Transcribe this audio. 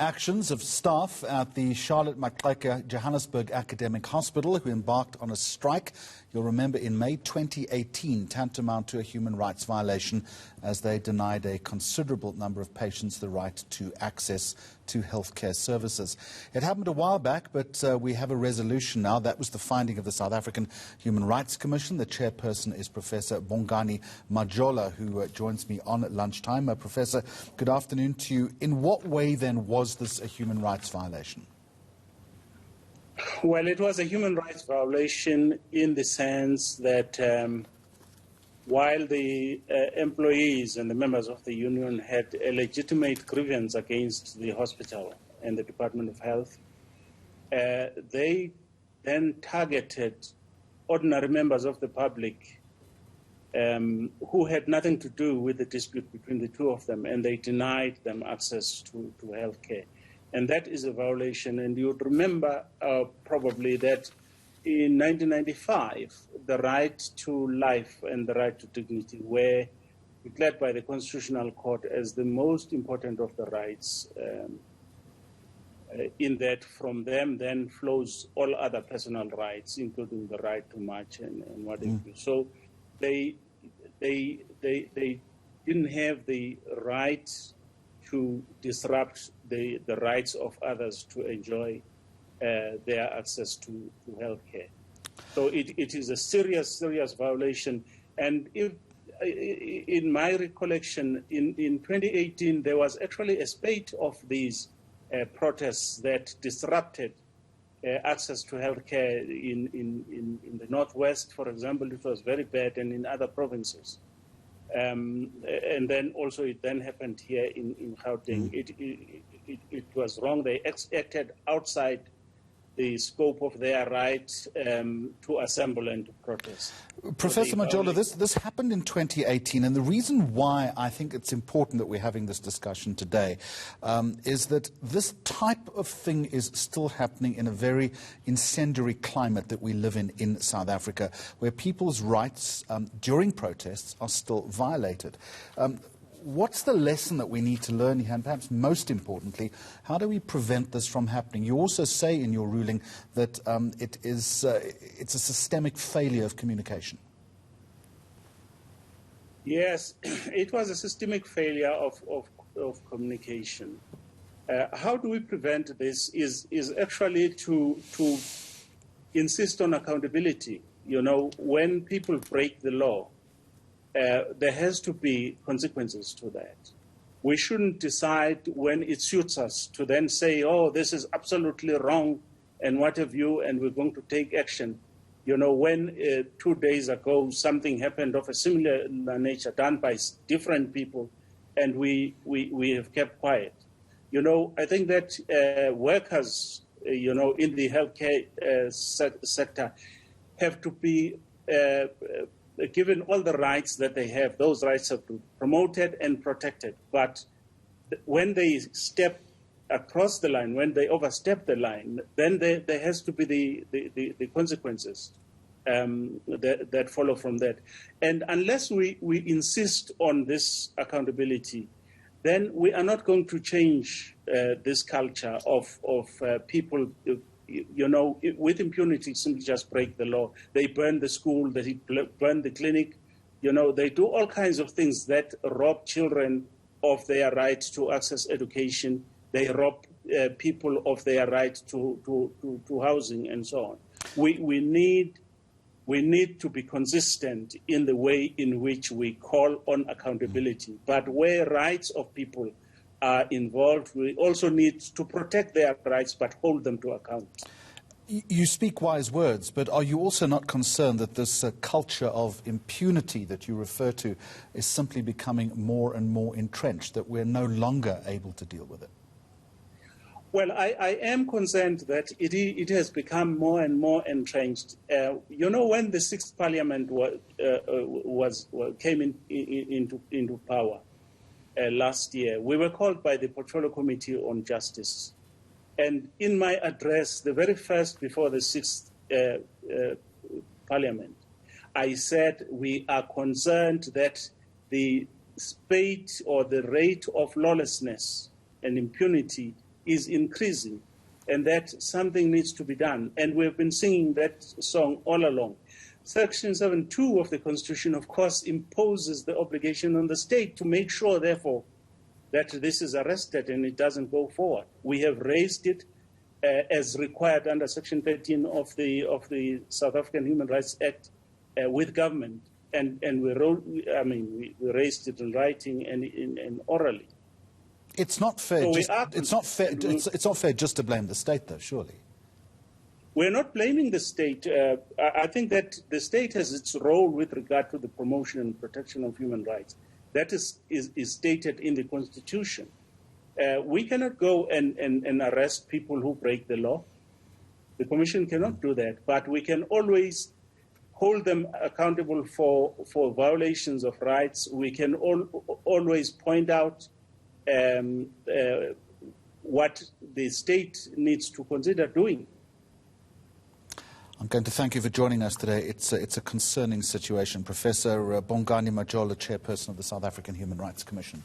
Actions of staff at the Maxeke Johannesburg Academic Hospital who embarked on a strike, you'll remember, in May 2018, tantamount to a human rights violation as they denied a considerable number of patients the right to access to healthcare services. It happened a while back, but we have a resolution now. That was the finding of the South African Human Rights Commission. The chairperson is Professor Bongani Majola, who joins me on at lunchtime. Professor, good afternoon to you. In what way, then, was this a human rights violation? Well, it was a human rights violation in the sense that while the employees and the members of the union had a legitimate grievance against the hospital and the Department of Health, they then targeted ordinary members of the public who had nothing to do with the dispute between the two of them, and they denied them access to health care. And that is a violation. And you would remember probably that in 1995, the right to life and the right to dignity were declared by the Constitutional Court as the most important of the rights, in that from them then flows all other personal rights, including the right to march and what have you. So they didn't have the right to disrupt the rights of others to enjoy their access to health care. So it is a serious violation. And if, in my recollection, in 2018, there was actually a spate of these protests that disrupted access to health care in the Northwest, for example. It was very bad, and in other provinces. And then also it then happened here in Gauteng. It was wrong. They acted outside the scope of their right to assemble and to protest. Professor Majola, this happened in 2018, and the reason why I think it's important that we're having this discussion today is that this type of thing is still happening in a very incendiary climate that we live in South Africa, where people's rights during protests are still violated. What's the lesson that we need to learn here? And perhaps most importantly, how do we prevent this from happening? You also say in your ruling that it's a systemic failure of communication. Yes, it was a systemic failure of communication. How do we prevent this is actually to insist on accountability. You know, when people break the law, there has to be consequences to that. We shouldn't decide when it suits us to then say, oh, this is absolutely wrong and what have you, and we're going to take action. You know, when 2 days ago something happened of a similar nature done by different people, and we have kept quiet. You know, I think that workers, you know, in the healthcare sector have to be given all the rights that they have. Those rights have to be promoted and protected. But when they step across the line, when they overstep the line, then there has to be the consequences that follow from that. And unless we insist on this accountability, then we are not going to change this culture of people you know, with impunity, simply just break the law. They burn the school, they burn the clinic, you know, they do all kinds of things that rob children of their right to access education. They rob people of their right to housing and so on. We need to be consistent in the way in which we call on accountability. But where rights of people are involved, we also need to protect their rights but hold them to account. You speak wise words, but are you also not concerned that this culture of impunity that you refer to is simply becoming more and more entrenched, that we're no longer able to deal with it? Well, I am concerned that it has become more and more entrenched. You know, when the 6th Parliament came into power, last year, we were called by the Portfolio Committee on Justice. And in my address, the very first before the 6th Parliament, I said we are concerned that the spate or the rate of lawlessness and impunity is increasing and that something needs to be done. And we've been singing that song all along. Section 7.2 of the Constitution, of course, imposes the obligation on the state to make sure, therefore, that this is arrested and it doesn't go forward. We have raised it as required under Section 13 of the South African Human Rights Act with government, and we raised it in writing and orally. It's not fair. So it's not fair. It's not fair just to blame the state, though. Surely. We're not blaming the state. I think that the state has its role with regard to the promotion and protection of human rights. That is stated in the Constitution. We cannot go and arrest people who break the law. The Commission cannot do that, but we can always hold them accountable for violations of rights. We can always point out what the state needs to consider doing. I'm going to thank you for joining us today. It's a concerning situation. Professor Bongani Majola, Chairperson of the South African Human Rights Commission.